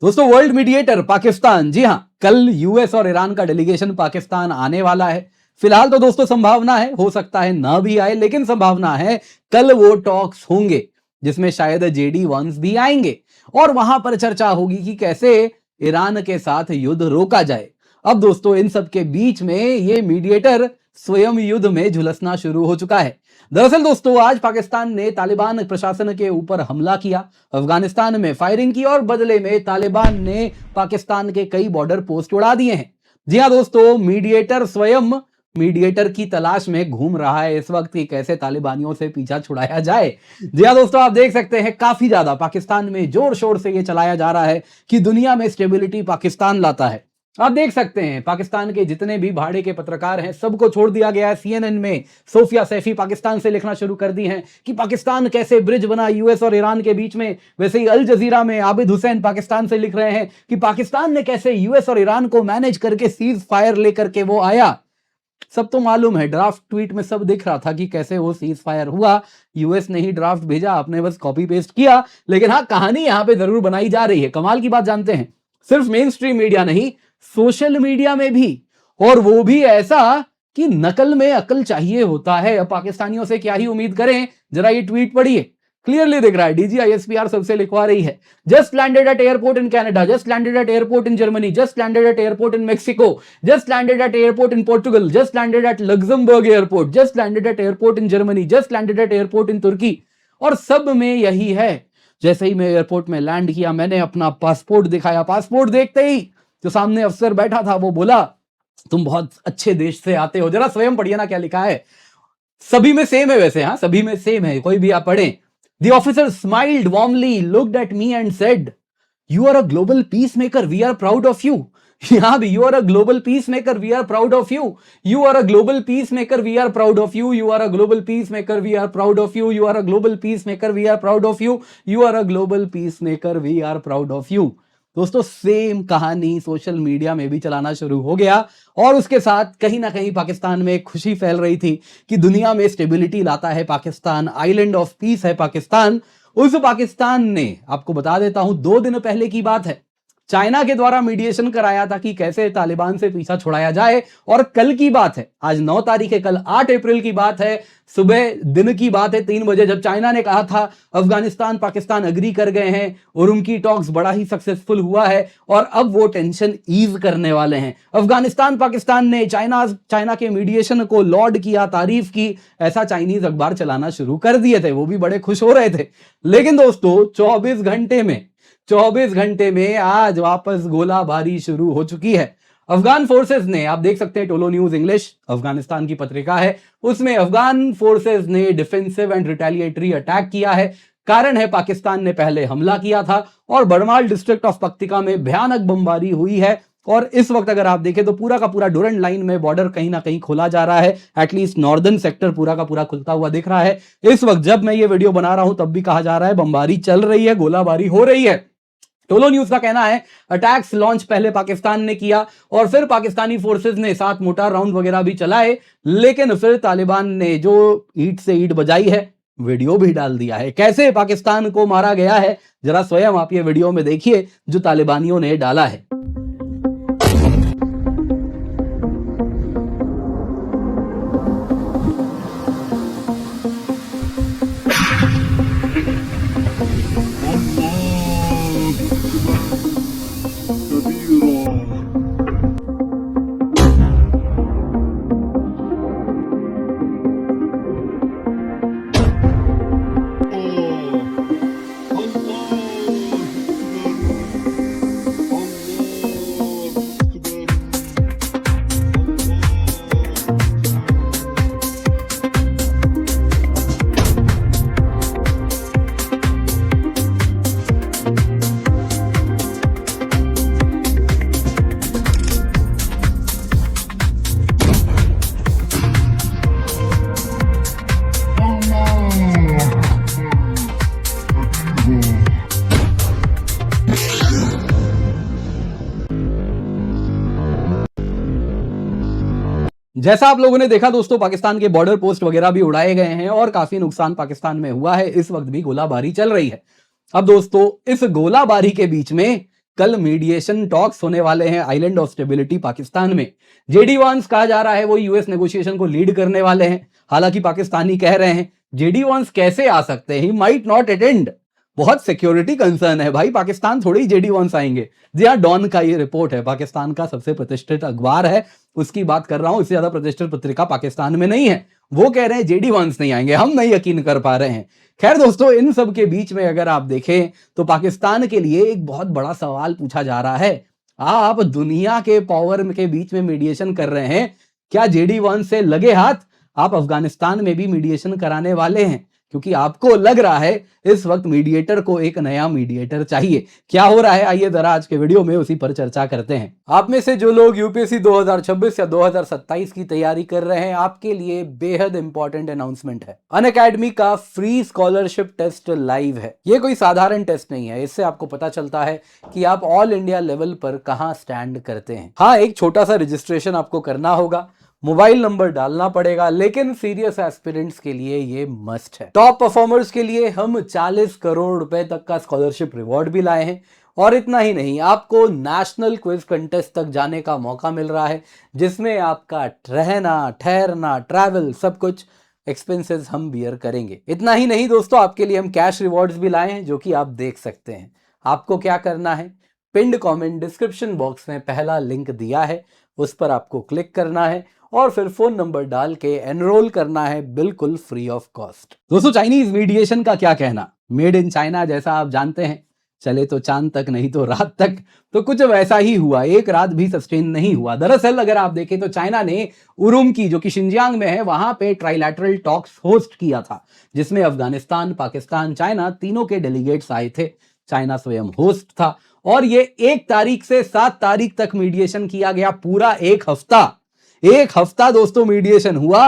दोस्तों world mediator Pakistan, जी हां, कल यूएस और ईरान का डेलीगेशन पाकिस्तान आने वाला है। फिलहाल तो दोस्तों संभावना है, हो सकता है ना भी आए, लेकिन संभावना है कल वो टॉक्स होंगे जिसमें शायद जेडी वंस भी आएंगे और वहां पर चर्चा होगी कि कैसे ईरान के साथ युद्ध रोका जाए। अब दोस्तों इन सब के बीच में ये मीडिएटर स्वयं युद्ध में झुलसना शुरू हो चुका है। दरअसल दोस्तों आज पाकिस्तान ने तालिबान प्रशासन के ऊपर हमला किया, अफगानिस्तान में फायरिंग की और बदले में तालिबान ने पाकिस्तान के कई बॉर्डर पोस्ट उड़ा दिए हैं। जी हां दोस्तों, मीडिएटर स्वयं मीडिएटर की तलाश में घूम रहा है इस वक्त कि कैसे तालिबानियों से पीछा छुड़ाया जाए। जी हां दोस्तों, आप देख सकते हैं काफी ज्यादा पाकिस्तान में जोर शोर से यह चलाया जा रहा है कि दुनिया में स्टेबिलिटी पाकिस्तान लाता है। आप देख सकते हैं पाकिस्तान के जितने भी भाड़े के पत्रकार हैं सबको छोड़ दिया गया है। सीएनएन में सोफिया सैफी पाकिस्तान से लिखना शुरू कर दी हैं कि पाकिस्तान कैसे ब्रिज बना यूएस और ईरान के बीच में। वैसे ही अल जजीरा में आबिद हुसैन पाकिस्तान से लिख रहे हैं कि पाकिस्तान ने कैसे यूएस और ईरान को मैनेज करके सीज फायर लेकर के वो आया। सब तो मालूम है, ड्राफ्ट ट्वीट में सब दिख रहा था कि कैसे वो सीज फायर हुआ। यूएस ने ही ड्राफ्ट भेजा, आपने बस कॉपी पेस्ट किया। लेकिन हाँ, कहानी यहां पे जरूर बनाई जा रही है। कमाल की बात जानते हैं, सिर्फ मेन स्ट्रीम मीडिया नहीं, सोशल मीडिया में भी, और वो भी ऐसा कि नकल में अकल चाहिए होता है। अब पाकिस्तानियों से क्या ही उम्मीद करें, जरा ये ट्वीट पढ़िए, क्लियरली दिख रहा है। डीजीआईएसपीआर सबसे लिखवा रही है, just landed at airport in Canada, just landed at airport in Germany, just landed at airport in Mexico, just landed at airport in Portugal, just landed at Luxembourg airport, just landed at airport in Germany, just landed at airport in Turkey. और सब में यही है। जैसे ही मैं airport में land किया, मैंने अपना पासपोर्ट दिखाया। पासपोर्ट देखते ही जो सामने अफसर बैठा था वो बोला, तुम बहुत अच्छे देश से आते हो। जरा स्वयं पढ़िए ना क्या लिखा है। सभी में सेम है वैसे, हाँ सभी में सेम है, कोई भी आप पढ़ें। The officer smiled warmly, looked at me and said, "You are a global peacemaker. We are proud of you." यहाँ भी, you are a global peacemaker. We are proud of you. You are a global peacemaker. We are proud of you. You are a global peacemaker. We are proud of you. You are a global peacemaker. We are proud of you. You are a global peacemaker. We are proud of you. दोस्तों same कहानी social media में भी चलाना शुरू हो गया और उसके साथ कहीं ना कहीं पाकिस्तान में खुशी फैल रही थी कि दुनिया में स्टेबिलिटी लाता है पाकिस्तान, आइलैंड ऑफ पीस है पाकिस्तान। उस पाकिस्तान ने, आपको बता देता हूं, 2 दिन पहले की बात है, चाइना के द्वारा मीडिएशन कराया था कि कैसे तालिबान से पीछा छुड़ाया जाए। और कल की बात है, आज 9 तारीख है, कल 8 अप्रैल की बात है, सुबह दिन की बात है 3 बजे, जब चाइना ने कहा था अफगानिस्तान पाकिस्तान अग्री कर गए हैं और उनकी टॉक्स बड़ा ही सक्सेसफुल हुआ है और अब वो टेंशन ईज करने वाले हैं। अफगानिस्तान पाकिस्तान ने चाइना के मीडिएशन को लॉर्ड किया, तारीफ की, ऐसा चाइनीज अखबार चलाना शुरू कर दिए थे। वो भी बड़े खुश हो रहे थे। लेकिन दोस्तों 24 घंटे में आज वापस गोलाबारी शुरू हो चुकी है। अफगान फोर्सेस ने, आप देख सकते हैं टोलो न्यूज इंग्लिश अफगानिस्तान की पत्रिका है, उसमें अफगान फोर्सेस ने डिफेंसिव एंड रिटेलिएटरी अटैक किया है। कारण है पाकिस्तान ने पहले हमला किया था और बड़माल डिस्ट्रिक्ट ऑफ पक्तिका में भयानक बमबारी हुई है। और इस वक्त अगर आप देखें तो पूरा का पूरा डोरंड लाइन में बॉर्डर कहीं ना कहीं खोला जा रहा है। एटलीस्ट नॉर्दर्न सेक्टर पूरा का पूरा खुलता हुआ दिख रहा है। इस वक्त जब मैं ये वीडियो बना रहा हूं तब भी कहा जा रहा है बमबारी चल रही है, गोलाबारी हो रही है। टोलो न्यूज का कहना है अटैक्स लॉन्च पहले पाकिस्तान ने किया और फिर पाकिस्तानी फोर्सेस ने 7 मोटार राउंड वगैरह भी चलाए, लेकिन फिर तालिबान ने जो ईंट से ईंट बजाई है, वीडियो भी डाल दिया है कैसे पाकिस्तान को मारा गया है। जरा स्वयं आप ये वीडियो में देखिए जो तालिबानियों ने डाला है। जैसा आप लोगों ने देखा दोस्तों, पाकिस्तान के बॉर्डर पोस्ट वगैरह भी उड़ाए गए हैं और काफी नुकसान पाकिस्तान में हुआ है। इस वक्त भी गोलाबारी चल रही है। अब दोस्तों इस गोलाबारी के बीच में कल मीडिएशन टॉक्स होने वाले हैं आइलैंड ऑफ स्टेबिलिटी पाकिस्तान में। जेडी वांस कहा जा रहा है वो यूएस नेगोशिएशन को लीड करने वाले हैं। हालांकि पाकिस्तानी कह रहे हैं जेडी वांस कैसे आ सकते हैं, ही माइट नॉट अटेंड। बहुत सिक्योरिटी कंसर्न है भाई, पाकिस्तान थोड़ी ही जेडी वांस आएंगे। जी हाँ, डॉन का ये रिपोर्ट है, पाकिस्तान का सबसे प्रतिष्ठित अखबार है, उसकी बात कर रहा हूं। इससे ज्यादा प्रतिष्ठित पत्रिका पाकिस्तान में नहीं है। वो कह रहे हैं जेडी वांस नहीं आएंगे, हम नहीं यकीन कर पा रहे हैं। खैर दोस्तों, इन सब के बीच में अगर आप देखें तो पाकिस्तान के लिए एक बहुत बड़ा सवाल पूछा जा रहा है। आप दुनिया के पावर के बीच में मीडिएशन कर रहे हैं, क्या जेडी वांस से लगे हाथ आप अफगानिस्तान में भी मीडिएशन कराने वाले हैं? क्योंकि आपको लग रहा है इस वक्त मीडिएटर को एक नया मीडिएटर चाहिए। क्या हो रहा है, आइए जरा आज के वीडियो में उसी पर चर्चा करते हैं। आप में से जो लोग यूपीएससी 2026 या 2027 की तैयारी कर रहे हैं, आपके लिए बेहद इंपॉर्टेंट अनाउंसमेंट है। अनअकैडमी का फ्री स्कॉलरशिप टेस्ट लाइव है। ये कोई साधारण टेस्ट नहीं है, इससे आपको पता चलता है कि आप ऑल इंडिया लेवल पर कहां स्टैंड करते हैं। हाँ, एक छोटा सा रजिस्ट्रेशन आपको करना होगा, मोबाइल नंबर डालना पड़ेगा, लेकिन सीरियस एस्पिरेंट्स के लिए ये मस्ट है। टॉप परफॉर्मर्स के लिए हम 40 करोड़ रुपए तक का स्कॉलरशिप रिवॉर्ड भी लाए हैं। और इतना ही नहीं, आपको नेशनल क्विज कंटेस्ट तक जाने का मौका मिल रहा है, जिसमें आपका रहना, ठहरना, ट्रैवल, सब कुछ एक्सपेंसेस हम बियर करेंगे। इतना ही नहीं दोस्तों, आपके लिए हम कैश रिवॉर्ड्स भी लाए हैं, जो कि आप देख सकते हैं। आपको क्या करना है, पिंड कमेंट डिस्क्रिप्शन बॉक्स में पहला लिंक दिया है, उस पर आपको क्लिक करना है और फिर फोन नंबर डाल के एनरोल करना है, बिल्कुल फ्री ऑफ कॉस्ट। दोस्तों, चाइनीज मीडिएशन का क्या कहना? मेड इन चाइना जैसा आप जानते हैं, चले तो चांद तक नहीं तो रात तक, तो कुछ वैसा ही हुआ। एक रात भी सस्टेन नहीं हुआ। दरअसल अगर आप देखें तो चाइना ने उरुमकी, जो कि शिंजियांग में है, वहां पे ट्राइलैटरल टॉक्स होस्ट किया था, जिसमें अफगानिस्तान, पाकिस्तान, चाइना तीनों के डेलीगेट्स आए थे। चाइना स्वयं होस्ट था और ये 1 तारीख से 7 तारीख तक मीडिएशन किया गया। पूरा एक हफ्ता दोस्तों मीडिएशन हुआ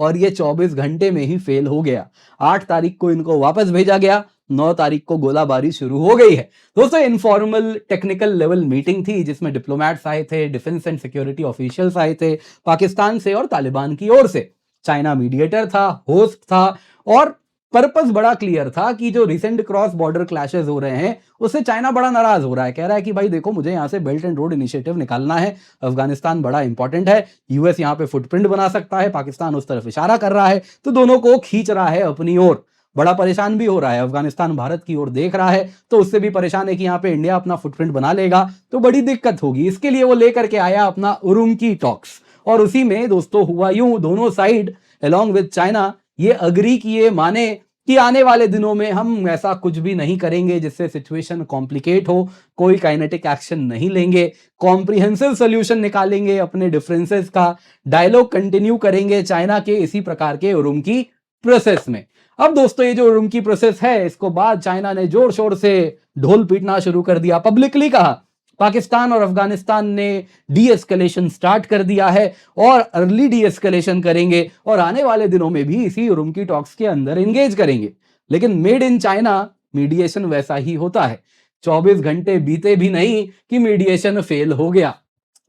और ये 24 घंटे में ही फेल हो गया। 8 तारीख को इनको वापस भेजा गया, 9 तारीख को गोलाबारी शुरू हो गई है। दोस्तों, इनफॉर्मल टेक्निकल लेवल मीटिंग थी, जिसमें डिप्लोमैट्स आए थे, डिफेंस एंड सिक्योरिटी ऑफिशियल्स आए थे, पाकिस्तान से और तालिबान की ओर से। चाइना मीडिएटर था, होस्ट था, और पर्पस बड़ा क्लियर था कि जो रिसेंट क्रॉस बॉर्डर क्लैशेस हो रहे हैं उससे चाइना बड़ा नाराज हो रहा है। कह रहा है कि भाई देखो, मुझे यहां से बेल्ट एंड रोड इनिशिएटिव निकालना है, अफगानिस्तान बड़ा इंपॉर्टेंट है, यूएस यहां पे फुटप्रिंट बना सकता है, पाकिस्तान उस तरफ इशारा कर रहा है, तो दोनों को खींच रहा है अपनी ओर। बड़ा परेशान भी हो रहा है, अफगानिस्तान भारत की ओर देख रहा है, तो उससे भी परेशान है कि यहाँ पे इंडिया अपना फुटप्रिंट बना लेगा तो बड़ी दिक्कत होगी। इसके लिए वो लेकर के आया अपना उरुमकी टॉक्स, और उसी में दोस्तों हुआ यूं, दोनों साइड अलोंग विद चाइना ये अग्री किए, माने कि आने वाले दिनों में हम ऐसा कुछ भी नहीं करेंगे जिससे सिचुएशन कॉम्प्लिकेट हो, कोई काइनेटिक एक्शन नहीं लेंगे, कॉम्प्रिहेंसिव सोल्यूशन निकालेंगे अपने डिफरेंसेस का, डायलॉग कंटिन्यू करेंगे चाइना के इसी प्रकार के उरुमकी प्रोसेस में। अब दोस्तों, ये जो उरुमकी प्रोसेस है, इसको बाद चाइना ने जोर शोर से ढोल पीटना शुरू कर दिया, पब्लिकली कहा पाकिस्तान और अफगानिस्तान ने डी एस्केलेशन स्टार्ट कर दिया है और अर्ली डी एस्केलेशन करेंगे और आने वाले दिनों में भी इसी उरुमकी टॉक्स के अंदर एंगेज करेंगे। लेकिन मेड इन चाइना मीडिएशन वैसा ही होता है, 24 घंटे बीते भी नहीं कि मीडिएशन फेल हो गया।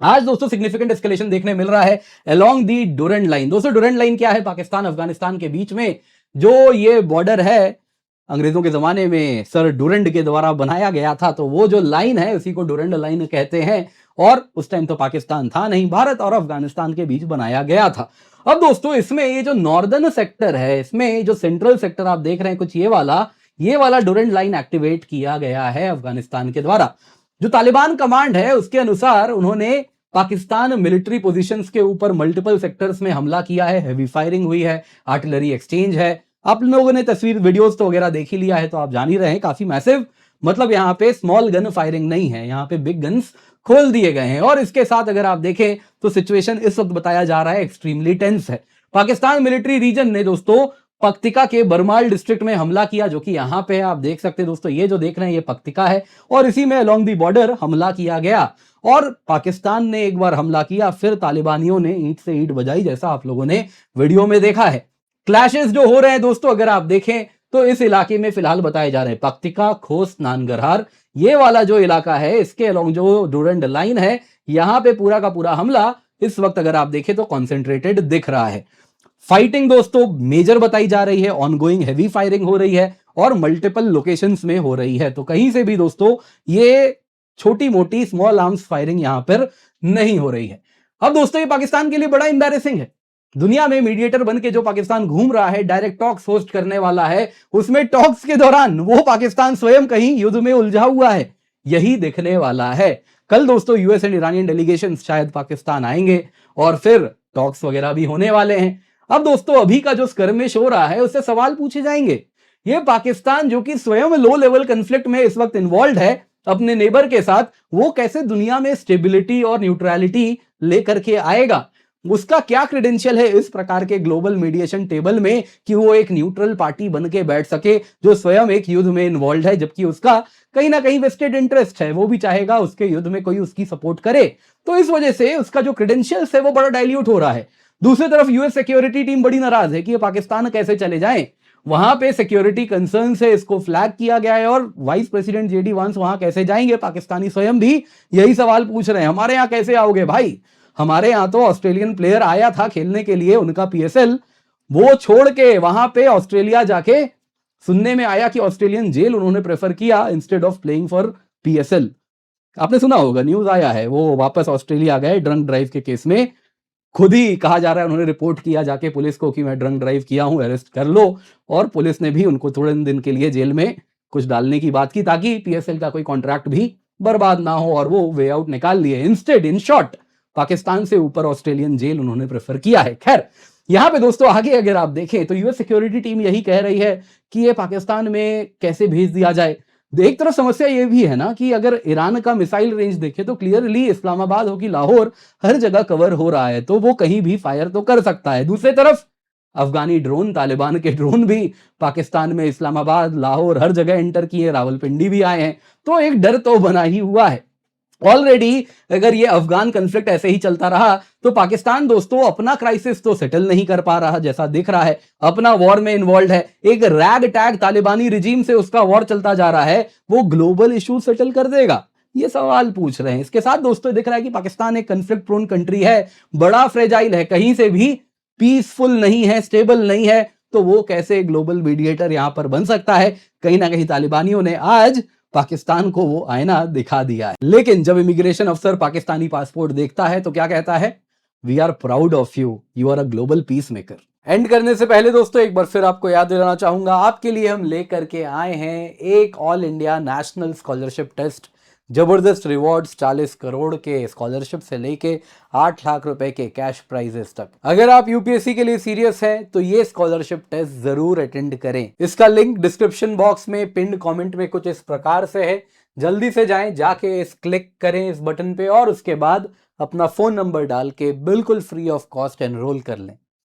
आज दोस्तों सिग्निफिकेंट एस्केलेशन देखने मिल रहा है अलोंग दी डुरंड लाइन। दोस्तों, डुरंड लाइन क्या है? पाकिस्तान अफगानिस्तान के बीच में जो ये बॉर्डर है, अंग्रेजों के जमाने में सर डुरंड के द्वारा बनाया गया था, तो वो जो लाइन है उसी को डुरंड लाइन कहते हैं। और उस टाइम तो पाकिस्तान था नहीं, भारत और अफगानिस्तान के बीच बनाया गया था। अब दोस्तों, इसमें ये जो नॉर्दर्न सेक्टर है, इसमें जो सेंट्रल सेक्टर आप देख रहे हैं कुछ ये वाला डुरंड लाइन एक्टिवेट किया गया है अफगानिस्तान के द्वारा। जो तालिबान कमांड है उसके अनुसार उन्होंने पाकिस्तान मिलिट्री पोजीशंस के ऊपर मल्टीपल सेक्टर्स में हमला किया है, हैवी फायरिंग हुई है, आर्टिलरी एक्सचेंज है। आप लोगों ने तस्वीर वीडियोस तो वगैरह देख ही लिया है, तो आप जान ही रहे हैं, काफी मैसिव, मतलब यहाँ पे स्मॉल गन फायरिंग नहीं है, यहाँ पे बिग गन्स खोल दिए गए हैं। और इसके साथ अगर आप देखें तो सिचुएशन इस वक्त बताया जा रहा है एक्सट्रीमली टेंस है। पाकिस्तान मिलिट्री रीजन ने दोस्तों पक्तिका के बरमाल डिस्ट्रिक्ट में हमला किया, जो कि यहाँ पे आप देख सकते हैं दोस्तों, ये जो देख रहे हैं ये पक्तिका है, और इसी में अलोंग दी बॉर्डर हमला किया गया। और पाकिस्तान ने एक बार हमला किया, फिर तालिबानियों ने ईंट से ईंट बजाई, जैसा आप लोगों ने वीडियो में देखा है। क्लैशेस जो हो रहे हैं दोस्तों, अगर आप देखें तो इस इलाके में फिलहाल बताए जा रहे हैं पक्तिका, खोस्त, नानगरहार, ये वाला जो इलाका है, इसके अलोंग जो डुरंड लाइन है, यहां पे पूरा का पूरा हमला इस वक्त अगर आप देखें तो कॉन्सेंट्रेटेड दिख रहा है। फाइटिंग दोस्तों मेजर बताई जा रही है, ऑनगोइंग हैवी फायरिंग हो रही है और मल्टीपल लोकेशंस में हो रही है। तो कहीं से भी दोस्तों ये छोटी मोटी स्मॉल आर्म्स फायरिंग यहां पर नहीं हो रही है। अब दोस्तों ये पाकिस्तान के लिए बड़ा इंबैरेसिंग है। दुनिया में मीडिएटर बन के जो पाकिस्तान घूम रहा है, डायरेक्ट टॉक्स होस्ट करने वाला है, उसमें टॉक्स के दौरान वो पाकिस्तान स्वयं कहीं युद्ध में उलझा हुआ है, यही देखने वाला है। कल दोस्तों यूएस एंड ईरानियन डेलीगेशन शायद पाकिस्तान आएंगे और फिर टॉक्स वगैरह भी होने वाले हैं। अब दोस्तों अभी का जो स्कर्मिश हो रहा है उससे सवाल पूछे जाएंगे। ये पाकिस्तान जो कि स्वयं लो लेवल कन्फ्लिक्ट में इस वक्त इन्वॉल्व है अपने नेबर के साथ, वो कैसे दुनिया में स्टेबिलिटी और न्यूट्रलिटी लेकर के आएगा? उसका क्या क्रेडेंशियल है इस प्रकार के ग्लोबल मीडिएशन टेबल में कि वो एक न्यूट्रल पार्टी बन के बैठ सके जो स्वयं एक युद्ध में इन्वॉल्व है, जबकि उसका कहीं ना कहीं वेस्टेड इंटरेस्ट है, वो भी चाहेगा उसके युद्ध में कोई उसकी सपोर्ट करे। तो इस वजह से उसका जो क्रेडेंशियल्स है वो बड़ा डाइल्यूट हो रहा है। दूसरी तरफ यूएस सिक्योरिटी टीम बड़ी नाराज है कि ये पाकिस्तान कैसे चले जाएं। वहां पे सिक्योरिटी कंसर्न से इसको फ्लैग किया गया है और वाइस प्रेसिडेंट जेडी वांस वहां कैसे जाएंगे? पाकिस्तानी स्वयं भी यही सवाल पूछ रहे हैं, हमारे यहां कैसे आओगे भाई? हमारे यहां तो ऑस्ट्रेलियन प्लेयर आया था खेलने के लिए उनका पीएसएल, वो छोड़ के वहां पे ऑस्ट्रेलिया जाके, सुनने में आया कि ऑस्ट्रेलियन जेल उन्होंने प्रेफर किया instead of playing for PSL. आपने सुना होगा, न्यूज आया है, वो वापस ऑस्ट्रेलिया गए ड्रंक ड्राइव के केस में। खुद ही कहा जा रहा है उन्होंने रिपोर्ट किया जाके पुलिस को कि मैं ड्रंक ड्राइव किया हूं, अरेस्ट कर लो। और पुलिस ने भी उनको थोड़े दिन के लिए जेल में कुछ डालने की बात की ताकि पीएसएल का कोई कॉन्ट्रैक्ट भी बर्बाद ना हो, और वो वे आउट निकाल लिए। इंस्टेड इन शॉर्ट पाकिस्तान से ऊपर ऑस्ट्रेलियन जेल उन्होंने प्रेफर किया है। खैर यहां पे दोस्तों आगे अगर आप देखें तो यूएस सिक्योरिटी टीम यही कह रही है कि ये पाकिस्तान में कैसे भेज दिया जाए। एक तरफ समस्या ये भी है ना कि अगर ईरान का मिसाइल रेंज देखे तो क्लियरली इस्लामाबाद हो कि लाहौर हर जगह कवर हो रहा है, तो वो कहीं भी फायर तो कर सकता है। दूसरी तरफ अफगानी ड्रोन, तालिबान के ड्रोन भी पाकिस्तान में इस्लामाबाद, लाहौर हर जगह एंटर किए, रावलपिंडी भी आए हैं, तो एक डर तो बना ही हुआ है। ऑलरेडी अगर ये अफगान कन्फ्लिक्ट ऐसे ही चलता रहा तो पाकिस्तान दोस्तों अपना क्राइसिस तो सेटल नहीं कर पा रहा, जैसा दिख रहा है, अपना वॉर में इन्वॉल्व है, एक रैग टैग तालिबानी रिजीम से उसका वॉर चलता जा रहा है, वो ग्लोबल इशू सेटल कर देगा? ये सवाल पूछ रहे हैं। इसके साथ दोस्तों दिख रहा है कि पाकिस्तान एक कन्फ्लिक्ट प्रोन कंट्री है, बड़ा फ्रेजाइल है, कहीं से भी पीसफुल नहीं है, स्टेबल नहीं है, तो वो कैसे ग्लोबल मीडिएटर यहां पर बन सकता है? कहीं ना कहीं तालिबानियों ने आज पाकिस्तान को वो आईना दिखा दिया है। लेकिन जब इमिग्रेशन अफसर पाकिस्तानी पासपोर्ट देखता है तो क्या कहता है? We are proud of you, you are a global peace maker. End करने से पहले दोस्तों एक बार फिर आपको याद दिलाना चाहूंगा, आपके लिए हम लेकर के आए हैं एक all India national scholarship test. जबरदस्त रिवॉर्ड्स, 40 करोड़ के स्कॉलरशिप से लेके 8 लाख रुपए के कैश प्राइजेस तक। अगर आप यूपीएससी के लिए सीरियस हैं तो ये स्कॉलरशिप टेस्ट जरूर अटेंड करें। इसका लिंक डिस्क्रिप्शन बॉक्स में पिन्ड कमेंट में कुछ इस प्रकार से है, जल्दी से जाएं, जाके इस क्लिक करें इस बटन पे और उसके बाद अपना फोन नंबर डाल के बिल्कुल फ्री ऑफ कॉस्ट एनरोल कर लें।